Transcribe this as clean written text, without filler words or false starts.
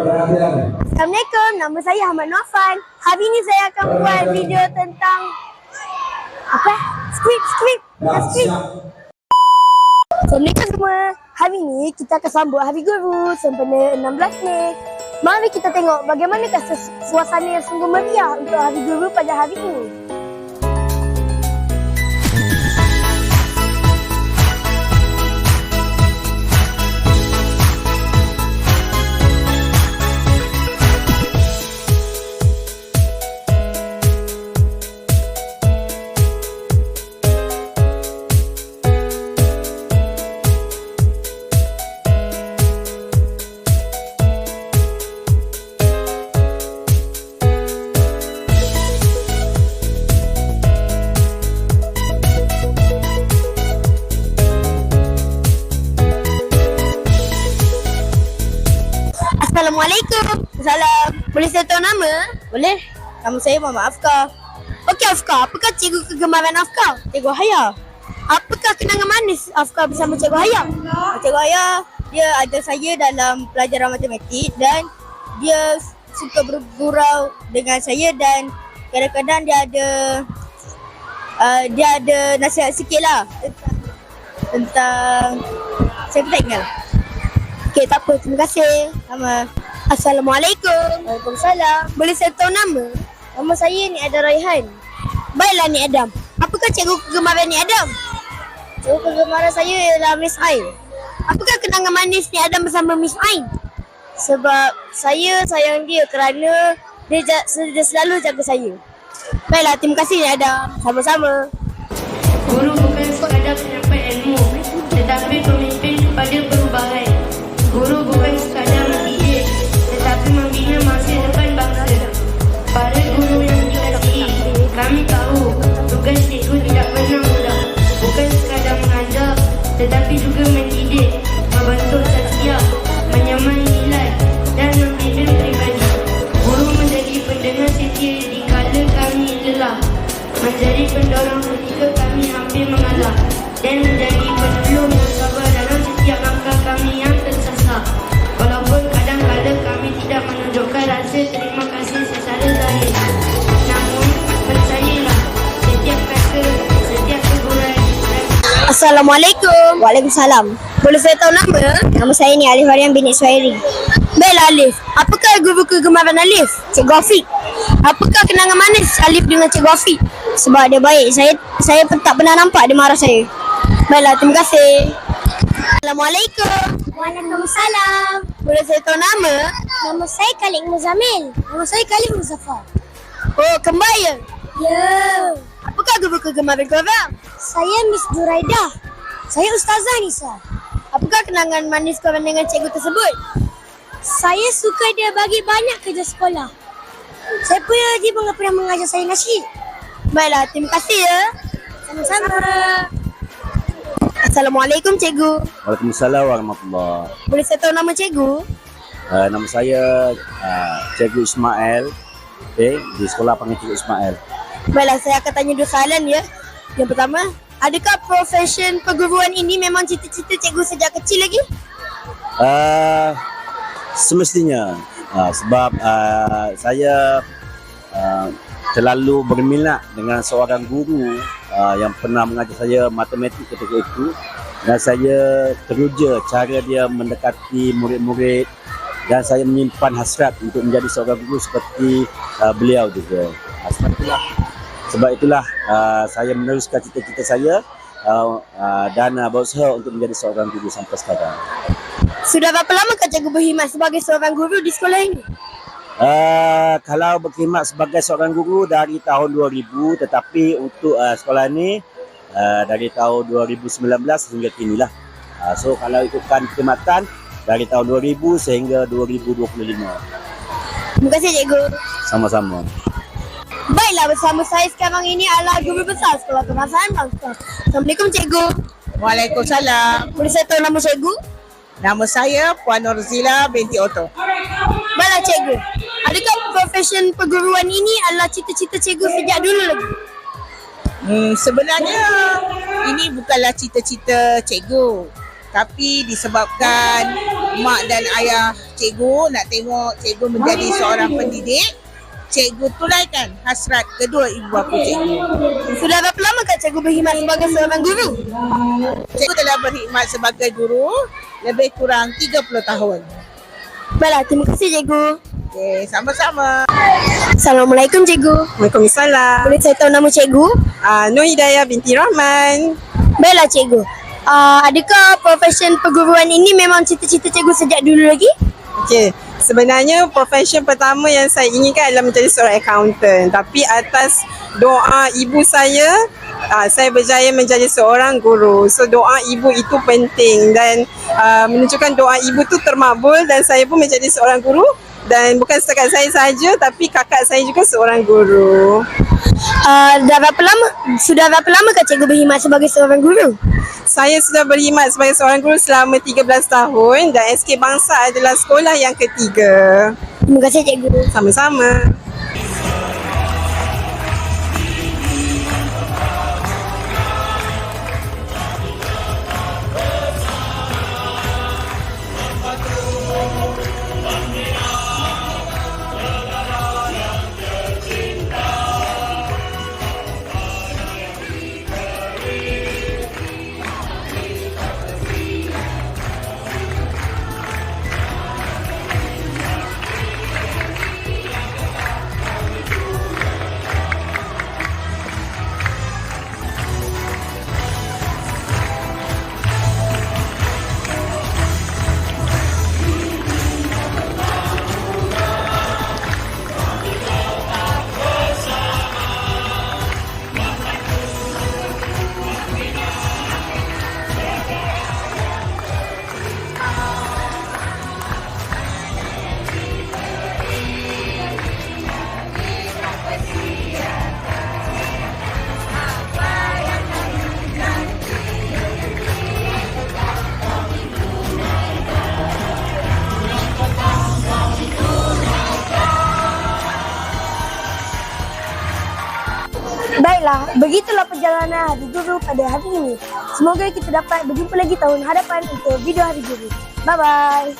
Assalamualaikum, nama saya Ahmad Nofan. Hari ini saya akan buat video tentang skrip. Assalamualaikum semua. Hari ini kita akan sambut Hari Guru sempena 16 Mei. Mari kita tengok bagaimanakah suasana yang sungguh meriah untuk Hari Guru pada hari ini. Assalamualaikum. Salam. Boleh saya tahu nama? Boleh. Nama saya Muhammad Afkar. Okey Afkar, apakah cikgu kegemaran Afkar? Cikgu Haya. Apakah kenangan manis Afkar bersama Cikgu Haya? Cikgu Haya, dia ajar saya dalam pelajaran matematik dan dia suka bergurau dengan saya dan kadang-kadang dia ada nasihat sikit lah tentang saya tak ingat. Okey, tak apa. Terima kasih. Sama. Assalamualaikum. Waalaikumsalam. Boleh saya tahu nama? Nama saya Ni Adam Raihan. Baiklah Ni Adam. Apakah cikgu kegemaran Ni Adam? Cikgu kegemaran saya ialah Miss Ain. Apakah kenangan manis Ni Adam bersama Miss Ain? Sebab saya sayang dia kerana dia selalu jaga saya. Baiklah, terima kasih Ni Adam. Sama-sama. Guru bukan sekadar penyampaian ilmu, tetapi pemimpin kepada perubahan. Guru bukan sekadar mendidik, tetapi membina masa depan bangsa. Para guru yang dikasihi, kami tahu tugas cikgu tidak pernah mudah. Bukan sekadar mengajar, tetapi juga mendidik, membentuk sastia, menyamai nilai dan membina pribadi. Guru menjadi pendengar setia di kala kami lelah, menjadi pendorong ketika kami hampir mengalah, dan menjadi penolong yang sabar dalam setiap langkah kami yang tersesat. Walaupun kadang-kadang kami tidak menunjukkan rasa terima kasih secara zahir, namun percayalah, setiap kata, setiap teguran. Assalamualaikum. Waalaikumsalam. Boleh saya tahu nama? Nama saya ni Alif Harian bin Iswairi. Baiklah Alif, apakah guru kegemaran Alif? Cikgu Afiq. Apakah kenangan manis Alif dengan Cikgu Afiq? Sebab dia baik. Saya pun tak pernah nampak dia marah saya. Baiklah, terima kasih. Assalamualaikum. Waalaikumsalam. Boleh saya tahu nama? Nama saya Khalid Muzamil. Nama saya Khalid Muzaffar. Oh, kembar ya? Ya. Apakah guru kegemaran korang? Saya Miss Juraidah. Saya Ustazah Nisa. Apakah kenangan manis korang dengan cikgu tersebut? Saya suka dia bagi banyak kerja sekolah. Saya punya dia pernah mengajar saya nasyid. Baiklah, terima kasih ya. Sama-sama. Assalamualaikum cikgu. Waalaikumsalam warahmatullahi. Boleh saya tahu nama cikgu? Nama saya Cikgu Ismail. Di sekolah panggil Cikgu Ismail. Baiklah, saya akan tanya dua soalan ya. Yang pertama, adakah profession perguruan ini memang cita-cita cikgu sejak kecil lagi? Semestinya sebab saya terlalu berminat dengan seorang guru yang pernah mengajar saya matematik ketika itu, dan saya teruja cara dia mendekati murid-murid, dan saya menyimpan hasrat untuk menjadi seorang guru seperti beliau juga. Sebab itulah saya meneruskan cita-cita saya dan berusaha untuk menjadi seorang guru sampai sekarang. Sudah berapa lama cikgu berkhidmat sebagai seorang guru di sekolah ini? Kalau berkhidmat sebagai seorang guru dari tahun 2000, tetapi untuk sekolah ini dari tahun 2019 hingga kini lah. So kalau ikutkan perkhidmatan dari tahun 2000 sehingga 2025. Terima kasih cikgu. Sama-sama. Baiklah, bersama saya sekarang ini adalah guru besar Sekolah Kebangsaan Bangsa. Assalamualaikum cikgu. Waalaikumsalam. Boleh saya tahu nama cikgu? Nama saya Puan Norzila binti Otto. Baiklah cikgu, adakah profession perguruan ini adalah cita-cita cikgu sejak dulu lagi? Sebenarnya ini bukanlah cita-cita cikgu, tapi disebabkan mak dan ayah cikgu, nak tengok cikgu menjadi seorang pendidik, cikgu tunaikan hasrat kedua ibu bapa cikgu. Sudah berapa lama kah cikgu berkhidmat sebagai seorang guru? Cikgu telah berkhidmat sebagai guru lebih kurang 30 tahun. Baiklah, terima kasih cikgu. Okey, sama-sama. Assalamualaikum cikgu. Waalaikumsalam. Boleh saya tahu nama cikgu? Nur Hidayah binti Rahman. Baiklah cikgu. Adakah profesion perguruan ini memang cita-cita cikgu sejak dulu lagi? Okey, sebenarnya profession pertama yang saya inginkan adalah menjadi seorang accountant. Tapi atas doa ibu saya berjaya menjadi seorang guru. So doa ibu itu penting dan menunjukkan doa ibu tu termakbul dan saya pun menjadi seorang guru. Dan bukan setakat saya sahaja tapi kakak saya juga seorang guru. Sudah berapa lama kah cikgu berkhidmat sebagai seorang guru? Saya sudah berkhidmat sebagai seorang guru selama 13 tahun dan SK Bangsa adalah sekolah yang ketiga. Terima kasih cikgu. Sama-sama. Baiklah, begitulah perjalanan Hari Guru pada hari ini. Semoga kita dapat berjumpa lagi tahun hadapan untuk video Hari Guru. Bye-bye.